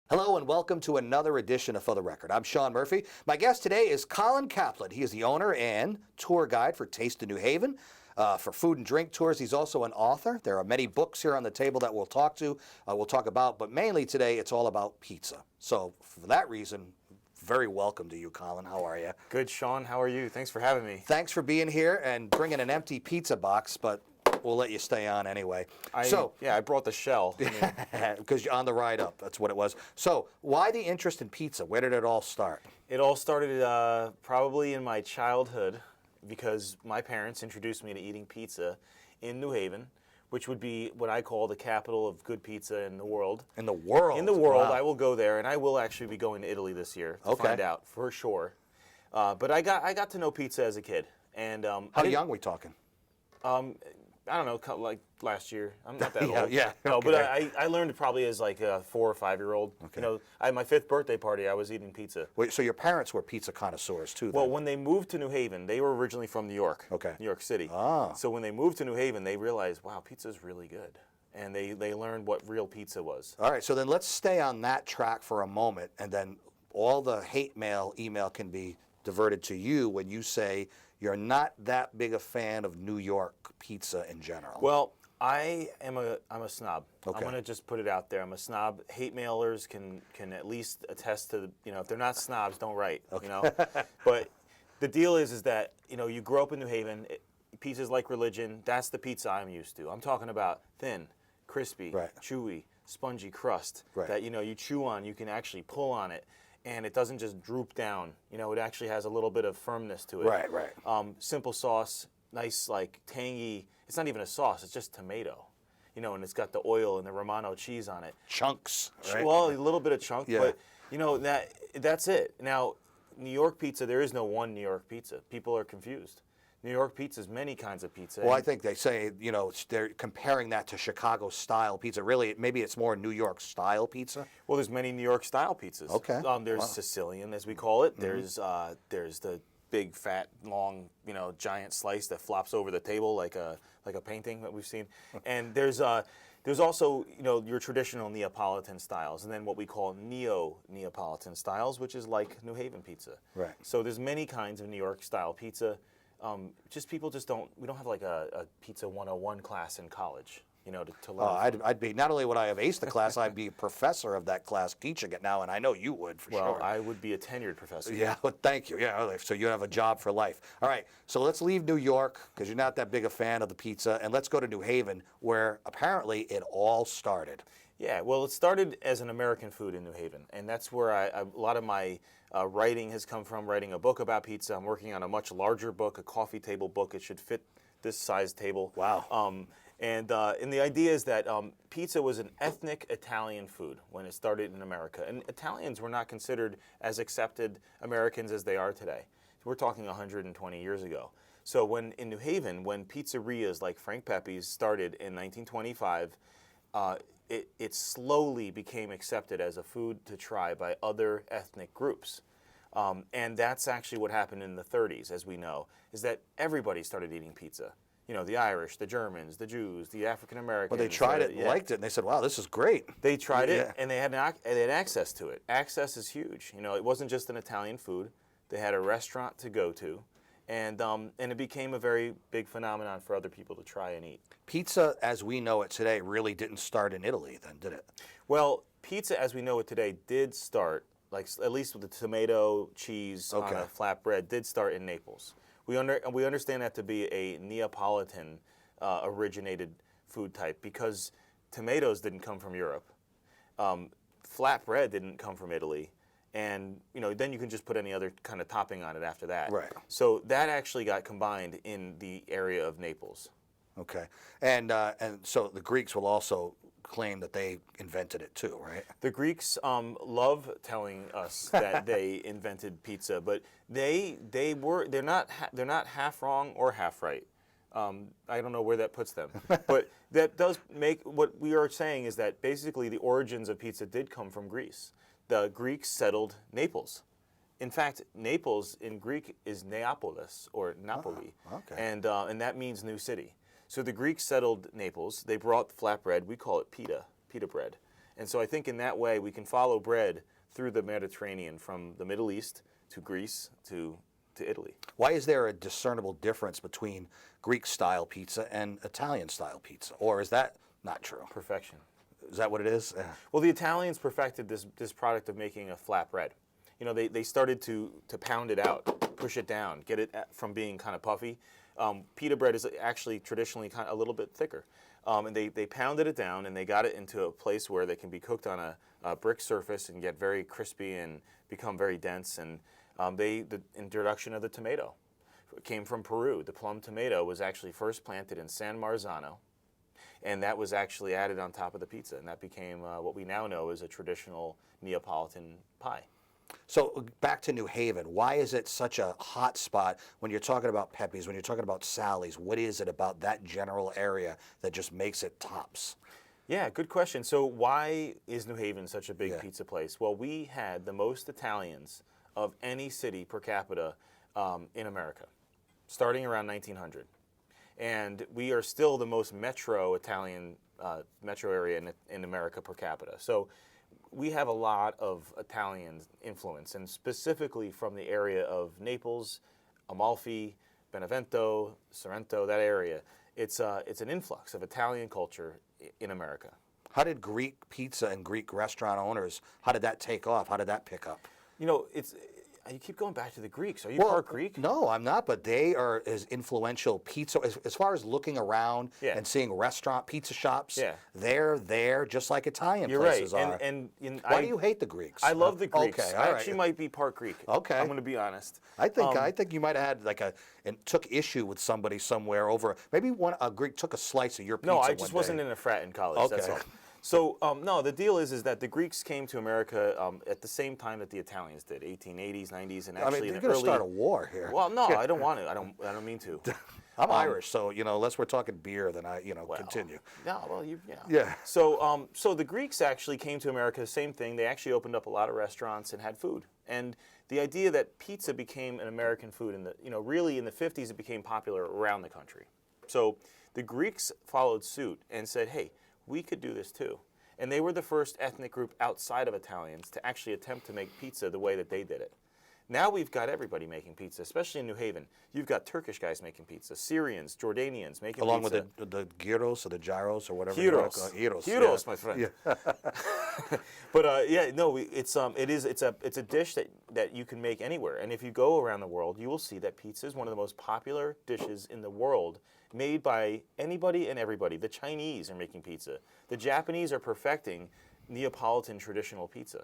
Hello and welcome to another edition of For the Record. I'm Sean Murphy. My guest today is Colin Kaplan. He is the owner and tour guide for Taste of New Haven. For food and drink tours, he's also an author. There are many books here on the table that we'll talk about, but mainly today it's all about pizza. So for that reason, very welcome to you, Colin. How are you? Good, Sean. How are you? Thanks for having me. Thanks for being here and bringing an empty pizza box, but we'll let you stay on anyway. I brought the shell. Because you're on the ride up. That's what it was. So why the interest in pizza? Where did it all start? It all started probably in my childhood because my parents introduced me to eating pizza in New Haven, which would be what I call the capital of good pizza in the world. In the world? In the world. Wow. I will go there, and I will actually be going to Italy this year to find out for sure. But I got to know pizza as a kid. And how young are we talking? I don't know, like last year. I'm not that old. Yeah. No, okay. but I learned it probably as like a 4 or 5 year old. Okay. You know, at my 5th birthday party, I was eating pizza. Wait, so your parents were pizza connoisseurs too? Well, then? when they moved to New Haven, they were originally from New York. Okay. New York City. Ah. So when they moved to New Haven, they realized, wow, pizza's really good. And they learned what real pizza was. All right, so then let's stay on that track for a moment, and then all the email can be diverted to you when you say you're not that big a fan of New York pizza in general. Well, I'm a snob. Okay. I'm gonna just put it out there. I'm a snob. Hate mailers can at least attest to, if they're not snobs, don't write. Okay. But the deal is that you grow up in New Haven. Pizza's like religion. That's the pizza I'm used to. I'm talking about thin, crispy, right. chewy, spongy crust right. that you chew on. You can actually pull on it, and it doesn't just droop down. It actually has a little bit of firmness to it. Right. Simple sauce, nice like tangy. It's not even a sauce. It's just tomato. And it's got the oil and the Romano cheese on it. Chunks, right? Well, a little bit of chunk, Yeah. but that's it. Now, New York pizza, there is no one New York pizza. People are confused. New York pizza is many kinds of pizza. Well, I think they say, they're comparing that to Chicago-style pizza. Really, maybe it's more New York-style pizza? Well, there's many New York-style pizzas. Okay. There's Sicilian, as we call it. Mm-hmm. There's the big, fat, long, giant slice that flops over the table like a painting that we've seen. And there's also, your traditional Neapolitan styles, and then what we call Neapolitan styles, which is like New Haven pizza. Right. So there's many kinds of New York-style pizza. People we don't have like a Pizza 101 class in college, to learn. I'd be, not only would I have aced the class, I'd be a professor of that class teaching it now, and I know you would for sure. Well, I would be a tenured professor. Yeah, well, thank you. Yeah, so you have a job for life. All right, so let's leave New York, because you're not that big a fan of the pizza, and let's go to New Haven, where apparently it all started. Yeah, well, it started as an American food in New Haven, and that's where a lot of my writing has come from, writing a book about pizza. I'm working on a much larger book, a coffee table book. It should fit this size table. Wow. And the idea is that pizza was an ethnic Italian food when it started in America. And Italians were not considered as accepted Americans as they are today. We're talking 120 years ago. So in New Haven, when pizzerias like Frank Pepe's started in 1925, it slowly became accepted as a food to try by other ethnic groups. And that's actually what happened in the 30s, as we know, is that everybody started eating pizza. The Irish, the Germans, the Jews, the African Americans. Well, they tried it and liked it, and they said, wow, this is great. They tried it, and they had access to it. Access is huge. It wasn't just an Italian food. They had a restaurant to go to, and it became a very big phenomenon for other people to try and eat. Pizza, as we know it today, really didn't start in Italy then, did it? Well, pizza, as we know it today, did start, like at least with the tomato cheese on a flatbread, did start in Naples. We understand that to be a Neapolitan originated food type because tomatoes didn't come from Europe. Flatbread didn't come from Italy. And then you can just put any other kind of topping on it after that. Right. So that actually got combined in the area of Naples. Okay. And so the Greeks will also claim that they invented it too, right? The Greeks love telling us that they invented pizza, but they're not half wrong or half right. I don't know where that puts them, but that does make what we are saying is that basically the origins of pizza did come from Greece. The Greeks settled Naples. In fact, Naples in Greek is Neapolis or Napoli, and that means new city. So the Greeks settled Naples. They brought flatbread. We call it pita bread, And so I think in that way we can follow bread through the Mediterranean from the Middle East to Greece to Italy. Why is there a discernible difference between Greek-style pizza and Italian-style pizza? Or is that not true? Perfection. Is that what it is? Well, the Italians perfected this product of making a flat bread. You know, they started to pound it out, push it down, get it from being kind of puffy. Pita bread is actually traditionally kind of a little bit thicker. And they pounded it down and they got it into a place where they can be cooked on a brick surface and get very crispy and become very dense. And the introduction of the tomato came from Peru. The plum tomato was actually first planted in San Marzano, and that was actually added on top of the pizza, and that became what we now know as a traditional Neapolitan pie. So back to New Haven, why is it such a hot spot when you're talking about Pepe's, when you're talking about Sally's? What is it about that general area that just makes it tops? Yeah, good question. So why is New Haven such a big pizza place? Well, we had the most Italians of any city per capita in America, starting around 1900. And we are still the most metro Italian metro area in America per capita. So we have a lot of Italian influence, and specifically from the area of Naples, Amalfi, Benevento, Sorrento, that area. It's an influx of Italian culture in America. How did Greek pizza and Greek restaurant owners, how did that take off? How did that pick up? You know, you keep going back to the Greeks. Are you part Greek? No, I'm not, but they are as influential pizza, as far as looking around and seeing restaurant pizza shops, they're there just like Italian places are. And why do you hate the Greeks? I love the Greeks. Okay, I actually might be part Greek. Okay. I'm going to be honest. I think you might have had and took issue with somebody somewhere over, maybe a Greek took a slice of your pizza. No, I just wasn't in a frat in college, that's all. So, no, the deal is that the Greeks came to America at the same time that the Italians did, 1880s, 90s, and actually you're going to start a war here. Well, no, I don't want to. I don't mean to. I'm Irish, so unless we're talking beer, then continue. No, well, yeah. So, so the Greeks actually came to America, the same thing. They actually opened up a lot of restaurants and had food. And the idea that pizza became an American food really in the 50s, it became popular around the country. So the Greeks followed suit and said, hey, we could do this too. And they were the first ethnic group outside of Italians to actually attempt to make pizza the way that they did it. Now we've got everybody making pizza, especially in New Haven. You've got Turkish guys making pizza, Syrians, Jordanians making Along pizza. Along with the gyros or the gyros or whatever. Gyros, my friend. Yeah. But it's a dish that you can make anywhere. And if you go around the world, you will see that pizza is one of the most popular dishes in the world, made by anybody and everybody. The Chinese are making pizza. The Japanese are perfecting Neapolitan traditional pizza.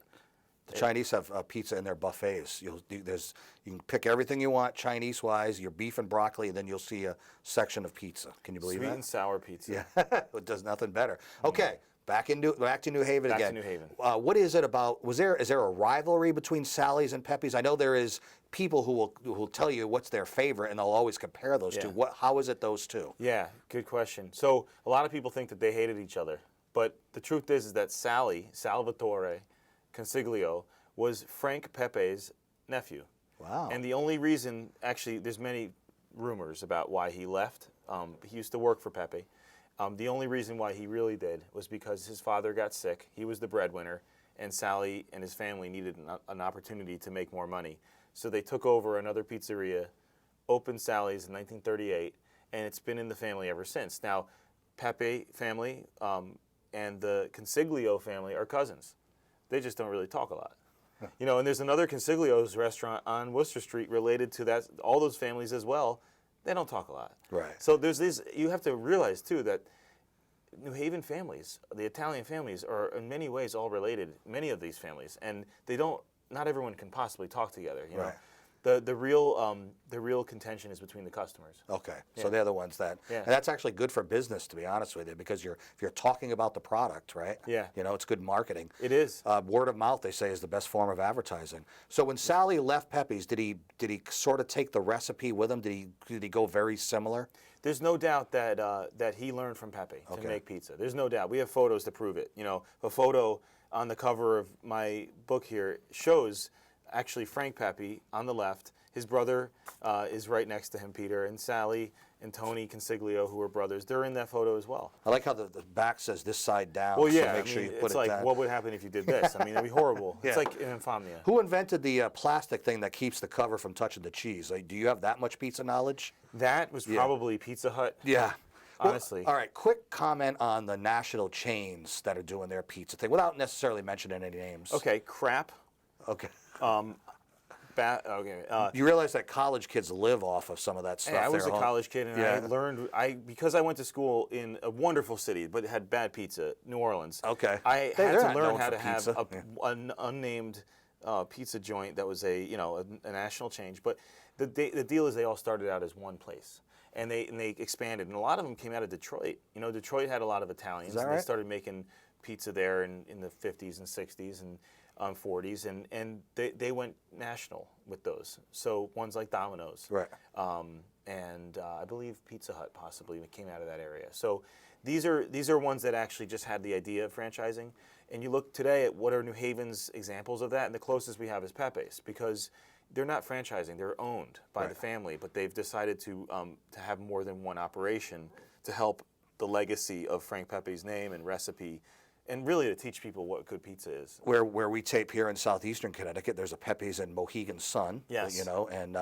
The Chinese have pizza in their buffets. You can pick everything you want Chinese-wise, your beef and broccoli, and then you'll see a section of pizza. Can you believe that? Sweet and sour pizza. Yeah, it does nothing better. Okay, back to New Haven again. Back to New Haven. What is it about? Is there a rivalry between Sally's and Pepe's? I know there is people who will tell you what's their favorite, and they'll always compare those two. How is it those two? Yeah, good question. So a lot of people think that they hated each other, but the truth is that Salvatore Consiglio was Frank Pepe's nephew. Wow. And the only reason, actually, there's many rumors about why he left. He used to work for Pepe. The only reason why he really did was because his father got sick. He was the breadwinner, and Sally and his family needed an opportunity to make more money. So they took over another pizzeria, opened Sally's in 1938, and it's been in the family ever since. Now, Pepe family and the Consiglio family are cousins. They just don't really talk a lot. And there's another Consiglio's restaurant on Worcester Street related to that, all those families as well. They don't talk a lot. Right. So there's these, you have to realize too that New Haven families, the Italian families, are in many ways all related, many of these families, and not everyone can possibly talk together, Right. The real contention is between the customers. Okay, so they're the ones that, Yeah. and that's actually good for business, to be honest with you, because if you're talking about the product, right? Yeah. It's good marketing. It is. Word of mouth, they say, is the best form of advertising. So when Sally left Pepe's, did he sort of take the recipe with him? Did he go very similar? There's no doubt that he learned from Pepe to make pizza. There's no doubt. We have photos to prove it. A photo on the cover of my book here shows actually Frank Pepe on the left. His brother is right next to him, Peter, and Sally and Tony Consiglio, who are brothers. They're in that photo as well. I like how the back says this side down. Well, yeah, so make sure you put it's it like, down. what would happen if you did this? I mean, it'd be horrible. Yeah. It's like an insomnia. Who invented the plastic thing that keeps the cover from touching the cheese? Like, do you have that much pizza knowledge? That was probably Pizza Hut. Yeah. Honestly. Well, all right, quick comment on the national chains that are doing their pizza thing without necessarily mentioning any names. Okay, crap. Okay. Okay. You realize that college kids live off of some of that stuff. I was a there, huh? college kid, and Yeah. I learned because I went to school in a wonderful city, but it had bad pizza, New Orleans. Okay. I They're had to not learn known how for to have pizza. an unnamed pizza joint that was a national change. But the deal is they all started out as one place, and they expanded, and a lot of them came out of Detroit. You know, Detroit had a lot of Italians, and right? they started making pizza there in the 50s and 60s and 40s, and they went national with those. So ones like Domino's, Right. and I believe Pizza Hut possibly came out of that area. So these are ones that actually just had the idea of franchising. And you look today at what are New Haven's examples of that, and the closest we have is Pepe's, because they're not franchising; they're owned by the family, but they've decided to have more than one operation to help the legacy of Frank Pepe's name and recipe. And really to teach people what good pizza is. Where we tape here in southeastern Connecticut, there's a Pepe's in Mohegan Sun. Yes. You know, and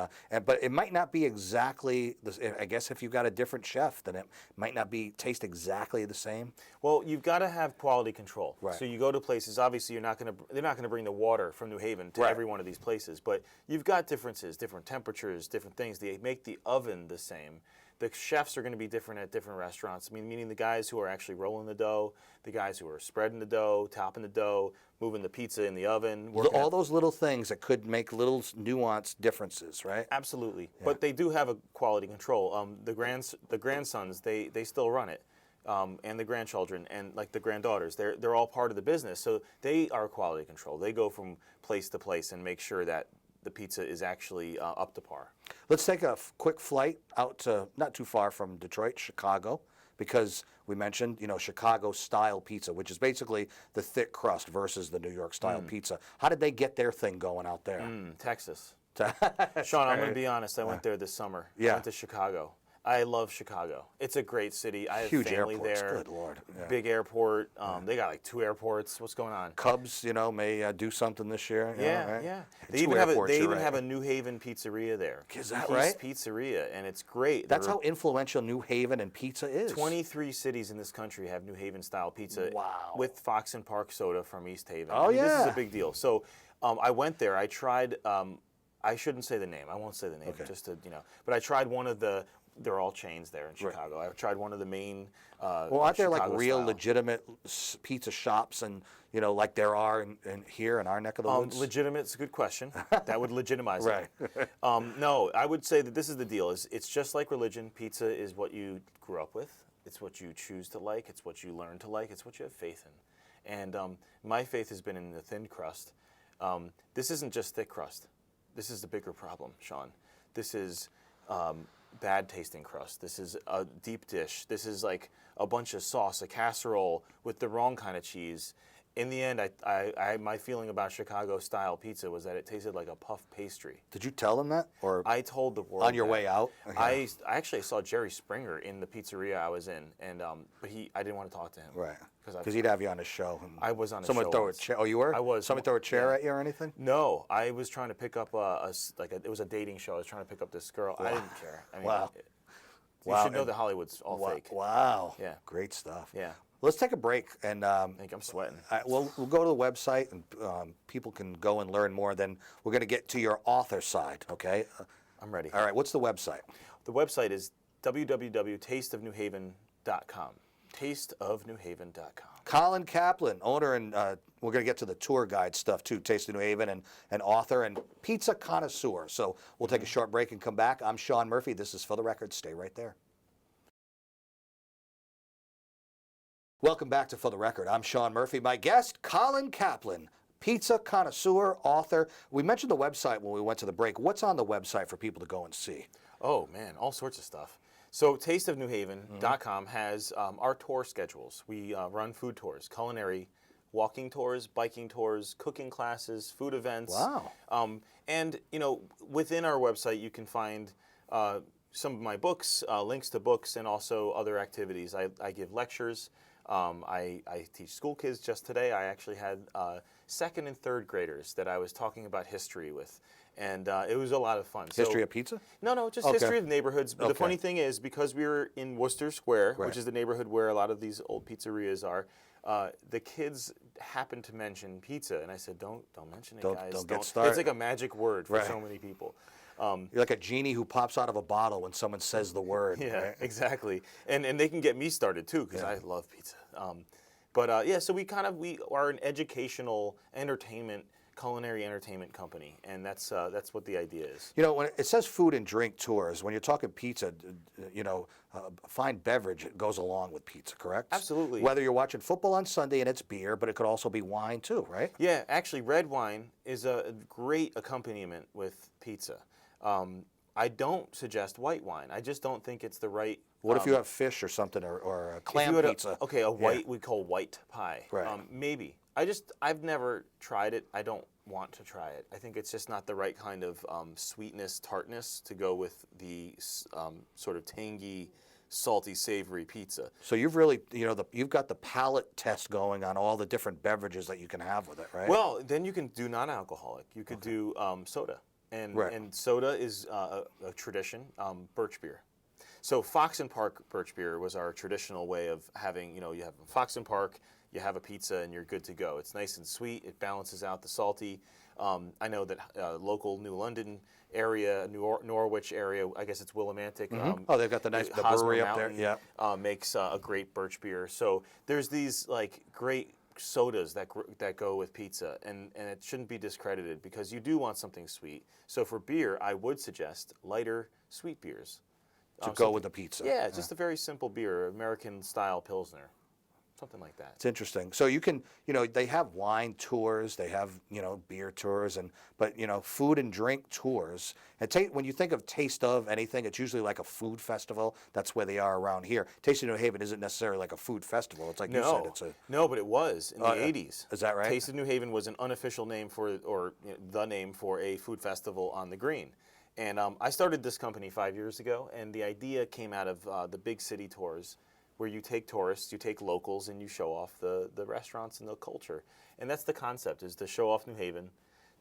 but it might not be exactly. I guess if you've got a different chef, then it might not taste exactly the same. Well, you've got to have quality control. Right. So you go to places. Obviously, they're not going to bring the water from New Haven to Right. every one of these places. But you've got differences, different temperatures, different things. They make the oven the same. The chefs are going to be different at different restaurants. I mean, meaning the guys who are actually rolling the dough, the guys who are spreading the dough, topping the dough, moving the pizza in the oven. All those little things that could make little nuanced differences, right? Absolutely, but they do have a quality control. The grandsons, they still run it, and the grandchildren and like the granddaughters, they're all part of the business. So they are quality control. They go from place to place and make sure that the pizza is actually up to par. Let's take a quick flight out to not too far from Detroit, Chicago, because we mentioned, Chicago style pizza, which is basically the thick crust versus the New York style pizza. How did they get their thing going out there? Texas. Sean, I'm going to be honest. I went there this summer. Yeah. I went to Chicago. I love Chicago. It's a great city. I have Huge family airports, there. good Lord. Yeah. Big airport. They got like 2 airports. What's going on? Cubs, may do something this year. Right? Yeah. And They 2 even airports, you're have right. a New Haven pizzeria there. Is that Peace right? Pizzeria, and it's great. That's how influential New Haven and pizza is. 23 cities in this country have New Haven style pizza. Wow. With Fox and Park soda from East Haven. Oh, This is yeah. a big deal. So I went there. I tried. I shouldn't say the name. I won't say the name. Okay. Just to But I tried one of the. They're all chains there in Chicago. I tried one of the main. Well, aren't there like Chicago real style. legitimate pizza shops and like there are in here in our neck of the woods? Legitimate's a good question. That would legitimize Right. it. No, I would say that this is the deal. It's just like religion. Pizza is what you grew up with. It's what you choose to like. It's what you learn to like. It's what you have faith in. And my faith has been in the thin crust. This isn't just thick crust. This is the bigger problem, Sean. This is bad tasting crust. This is a deep dish. This is like a bunch of sauce, a casserole with the wrong kind of cheese. In the end, my feeling about Chicago style pizza was that it tasted like a puff pastry. Did you tell them that, or I told the world on your that. way out? I actually saw Jerry Springer in the pizzeria I was in, and but I didn't want to talk to him. Right. Because Because he'd have you on his show. And I was on a someone show throw once. a chair. Oh, you were? I was. Someone throw a chair Yeah. at you or anything? No, I was trying to pick up it was a dating show. I was trying to pick up this girl. I didn't care. I mean, Wow. You Wow, should know and- that Hollywood's all fake. Wow. Yeah. Great stuff. Yeah. Let's take a break, and I think I'm sweating. we'll go to the website, and people can go and learn more. Then we're going to get to your author side, okay? I'm ready. All right, what's the website? The website is www.tasteofnewhaven.com. Tasteofnewhaven.com. Colin Kaplan, owner, and we're going to get to the tour guide stuff too, Taste of New Haven, and author, and pizza connoisseur. So we'll take a short break and come back. I'm Sean Murphy. This is For the Record. Stay right there. Welcome back to For the Record. I'm Sean Murphy. My guest, Colin Kaplan, pizza connoisseur, author. We mentioned the website when we went to the break. What's on the website for people to go and see? Oh, man, all sorts of stuff. So tasteofnewhaven.com has our tour schedules. We run food tours, culinary walking tours, biking tours, cooking classes, food events. Wow. And within our website, you can find some of my books, links to books, and also other activities. I give lectures. I teach school kids. Just today, I actually had second and third graders that I was talking about history with. And it was a lot of fun. History of pizza? No, just Okay. history of neighborhoods. But the funny thing is, because we were in Worcester Square, Right. which is the neighborhood where a lot of these old pizzerias are, the kids happened to mention pizza, and I said, "Don't mention it, guys. Don't get started." It's like a magic word for Right. so many people." You're like a genie who pops out of a bottle when someone says the word. Yeah, right? exactly. And they can get me started too, because I love pizza. So we are an educational culinary entertainment company, and that's what the idea is. You know, when it says food and drink tours, when you're talking pizza, fine beverage goes along with pizza, correct? Absolutely. Whether you're watching football on Sunday and it's beer, but it could also be wine too, right? Yeah, actually, red wine is a great accompaniment with pizza. I don't suggest white wine. I just don't think it's the right. What if you have fish or something, or a if clam you had pizza? a white we call white pie. Right. Maybe. I've never tried it. I don't want to try it. I think it's just not the right kind of sweetness, tartness to go with the sort of tangy, salty, savory pizza. So you've really, you've got the palate test going on all the different beverages that you can have with it, right? Well, then you can do non-alcoholic. You could do soda, and Right. and soda is a tradition. Birch beer. So Fox and Park Birch beer was our traditional way of having. You have Fox and Park, you have a pizza, and you're good to go. It's nice and sweet. It balances out the salty. I know that local New London area, Norwich area, I guess it's Willimantic. Oh, they've got the nice Hosmer brewery up there. Mountain, Yeah. makes a great birch beer. So there's these like great sodas that go with pizza, and it shouldn't be discredited because you do want something sweet. So for beer, I would suggest lighter, sweet beers. To go with the pizza. Yeah, just a very simple beer, American style Pilsner, something like that. It's interesting. So you can, they have wine tours, they have, beer tours, but food and drink tours. And when you think of Taste of anything, it's usually like a food festival. That's where they are around here. Taste of New Haven isn't necessarily like a food festival. It's like you said, it's a. No, but it was in the 80s. Is that right? Taste of New Haven was an unofficial name the name for a food festival on the Green. And I started this company 5 years ago, and the idea came out of the big city tours, where you take tourists, you take locals, and you show off the restaurants and the culture. And that's the concept, is to show off New Haven,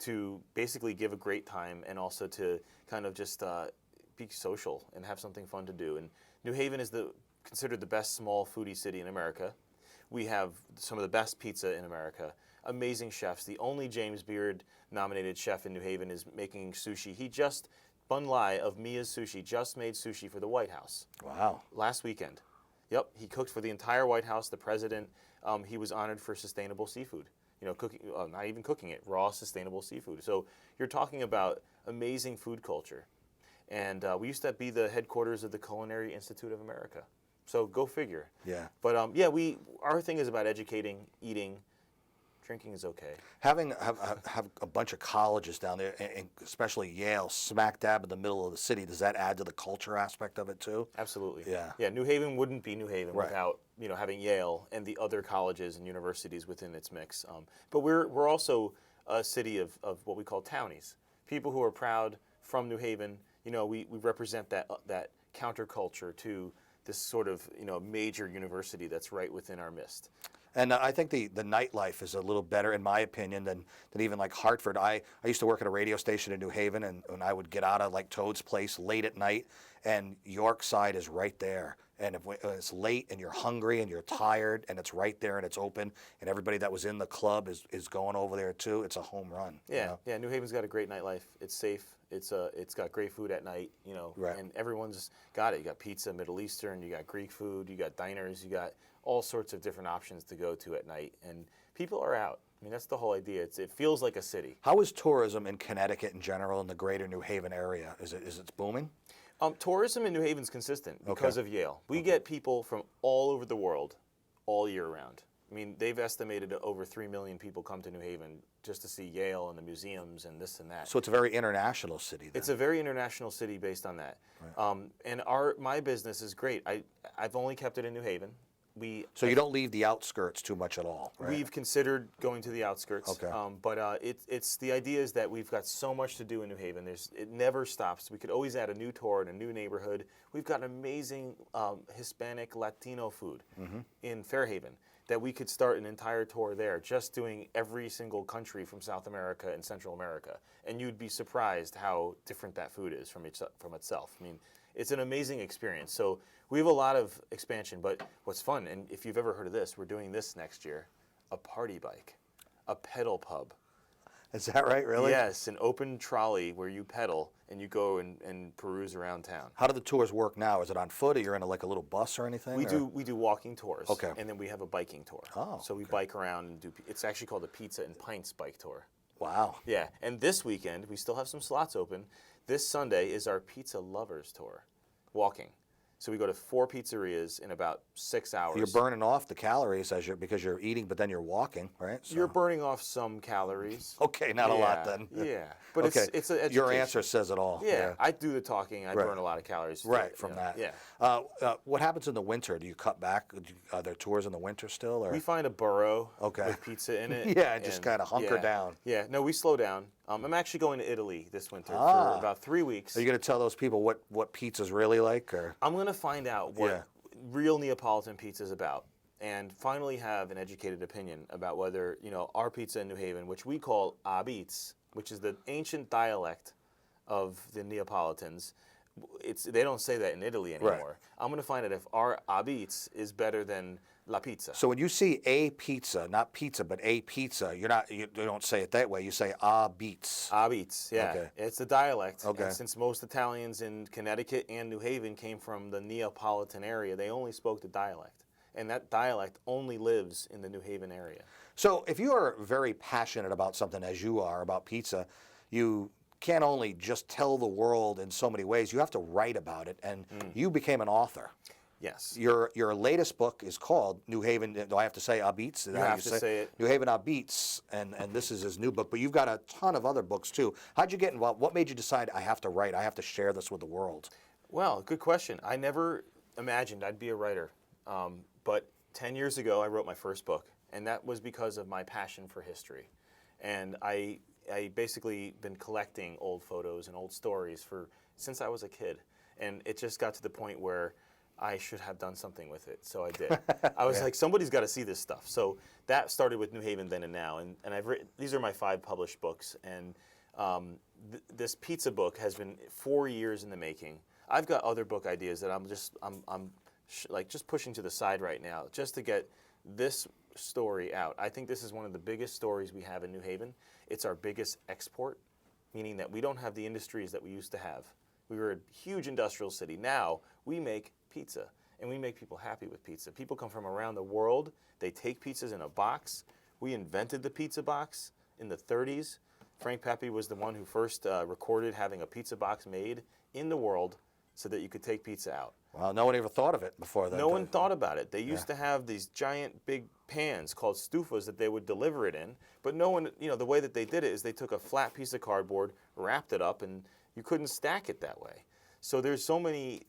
to basically give a great time, and also to kind of just be social and have something fun to do. And New Haven is considered the best small foodie city in America. We have some of the best pizza in America, amazing chefs. The only James Beard nominated chef in New Haven is making sushi. Bun Lai of Mia's Sushi just made sushi for the White House. Wow. Last weekend. Yep, he cooked for the entire White House, the president. He was honored for sustainable seafood. Cooking, not even cooking it, raw, sustainable seafood. So you're talking about amazing food culture. And we used to be the headquarters of the Culinary Institute of America. So go figure. Yeah. But our thing is about educating, eating. Drinking is okay. Having have a bunch of colleges down there, and especially Yale, smack dab in the middle of the city, does that add to the culture aspect of it too? Absolutely. Yeah. Yeah. New Haven wouldn't be New Haven Right. without having Yale and the other colleges and universities within its mix. But we're also a city of what we call townies, people who are proud from New Haven. We represent that counterculture to this sort of major university that's right within our midst. And I think the nightlife is a little better, in my opinion, than even like Hartford. I used to work at a radio station in New Haven, and I would get out of like Toad's Place late at night, and Yorkside is right there. And if it's late and you're hungry and you're tired and it's right there and it's open, and everybody that was in the club is going over there too, it's a home run. Yeah, yeah. New Haven's got a great nightlife. It's safe. It's got great food at night. Right. And everyone's got it. You got pizza, Middle Eastern. You got Greek food. You got diners. You got all sorts of different options to go to at night, and people are out. I mean, that's the whole idea. It feels like a city. How is tourism in Connecticut in general, in the greater New Haven area? Is it booming? Tourism in New Haven's consistent because of Yale. We get people from all over the world all year round. I mean, they've estimated over 3 million people come to New Haven just to see Yale and the museums and this and that. So it's a very international city then. It's a very international city based on that. Right. And my business is great. I've only kept it in New Haven. So you don't leave the outskirts too much at all, right? We've considered going to the outskirts, Okay. but it's the idea is that we've got so much to do in New Haven. It never stops. We could always add a new tour in a new neighborhood. We've got amazing Hispanic Latino food in Fairhaven that we could start an entire tour there, just doing every single country from South America and Central America, and you'd be surprised how different that food is from itself. I mean, it's an amazing experience. So we have a lot of expansion, but what's fun, and if you've ever heard of this, we're doing this next year, a party bike, a pedal pub. Is that right, really? Yes, an open trolley where you pedal and you go and peruse around town. How do the tours work now? Is it on foot, or you're in like a little bus or anything? We do walking tours. Okay. And then we have a biking tour. Oh, so we bike around and do. It's actually called the Pizza and Pints bike tour. Wow. Yeah, and this weekend we still have some slots open. This Sunday is our Pizza Lovers tour, walking. So we go to 4 pizzerias in about 6 hours. You're burning off the calories because you're eating, but then you're walking, right? So. You're burning off some calories. Okay, not a lot then. Yeah, but okay. it's an education. Your answer says it all. Yeah, I do the talking. I burn a lot of calories. Right, from that. Yeah. What happens in the winter? Do you cut back? Are there tours in the winter still? Or? We find a burrow Okay. with pizza in it. Yeah, and just kind of hunker down. Yeah, no, we slow down. I'm actually going to Italy this winter for about 3 weeks. Are you going to tell those people what pizza's really like? Or? I'm going to find out what real Neapolitan pizza is about, and finally have an educated opinion about whether, our pizza in New Haven, which we call Apizza, which is the ancient dialect of the Neapolitans. They don't say that in Italy anymore. Right. I'm going to find out if our Apizza is better than La Pizza. So when you see a pizza, not pizza, but a pizza, you don't say it that way. You say Apizza. Apizza, yeah. Okay. It's a dialect. Okay. And since most Italians in Connecticut and New Haven came from the Neapolitan area, they only spoke the dialect. And that dialect only lives in the New Haven area. So if you are very passionate about something, as you are, about pizza, you can't only just tell the world in so many ways, you have to write about it, and you became an author. Yes. Your latest book is called New Haven. Do I have to say Apizza? You have to say it. New Haven Apizza, and this is his new book. But you've got a ton of other books too. How'd you get involved? What made you decide I have to write? I have to share this with the world. Well, good question. I never imagined I'd be a writer, but 10 years ago I wrote my first book, and that was because of my passion for history. And I basically been collecting old photos and old stories since I was a kid, and it just got to the point where I should have done something with it, so I did. I was like, somebody's got to see this stuff. So that started with New Haven Then and Now, and I've written, these are my 5 published books, and this pizza book has been 4 years in the making. I've got other book ideas that I'm just pushing to the side right now, just to get this story out. I think this is one of the biggest stories we have in New Haven. It's our biggest export, meaning that we don't have the industries that we used to have. We were a huge industrial city. Now we make pizza, and we make people happy with pizza. People come from around the world. They take pizzas in a box. We invented the pizza box in the 30s. Frank Pepe was the one who first recorded having a pizza box made in the world so that you could take pizza out. Well, no one ever thought of it before then. No one thought about it. They used to have these giant big pans called stufas that they would deliver it in, but no one, the way that they did it is they took a flat piece of cardboard, wrapped it up, and you couldn't stack it that way. So there's so many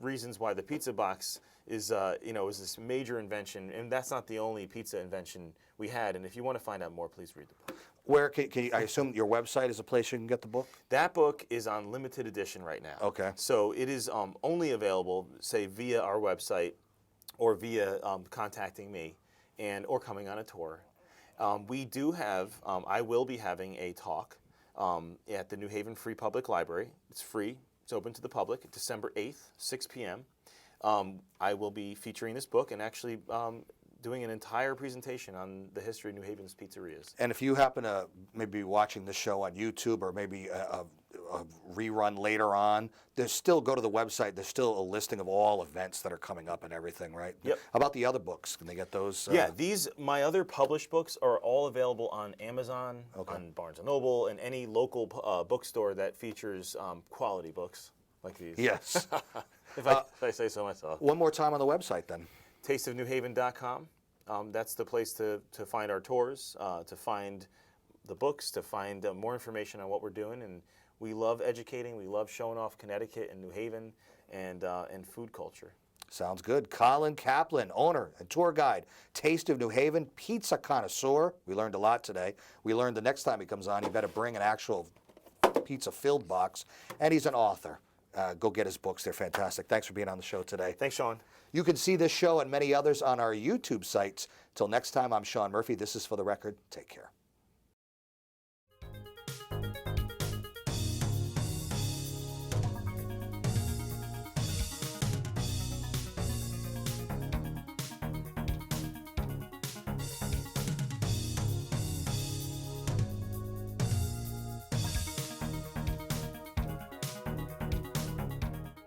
reasons why the pizza box is is this major invention, and that's not the only pizza invention we had. And if you want to find out more, please read the book. Where can you, I assume your website is a place you can get the book? That book is on limited edition right now. Okay. So it is only available, say, via our website or via contacting me or coming on a tour. We do have, I will be having a talk at the New Haven Free Public Library. It's free. It's open to the public, December 8th, 6 p.m. I will be featuring this book and actually doing an entire presentation on the history of New Haven's pizzerias. And if you happen to maybe be watching this show on YouTube or maybe a rerun later on, there's still, go to the website, there's still a listing of all events that are coming up and everything, right? Yep. How about the other books? Can they get those? Yeah, my other published books are all available on Amazon, on Barnes & Noble, and any local bookstore that features quality books like these. Yes. if I say so myself. One more time on the website then. tasteofnewhaven.com. That's the place to find our tours, to find the books, to find more information on what we're doing. And we love educating. We love showing off Connecticut and New Haven and food culture. Sounds good. Colin Kaplan, owner and tour guide, Taste of New Haven, pizza connoisseur. We learned a lot today. We learned the next time he comes on, you better bring an actual pizza-filled box. And he's an author. Go get his books. They're fantastic. Thanks for being on the show today. Thanks, Sean. You can see this show and many others on our YouTube sites. Till next time, I'm Sean Murphy. This is For the Record. Take care.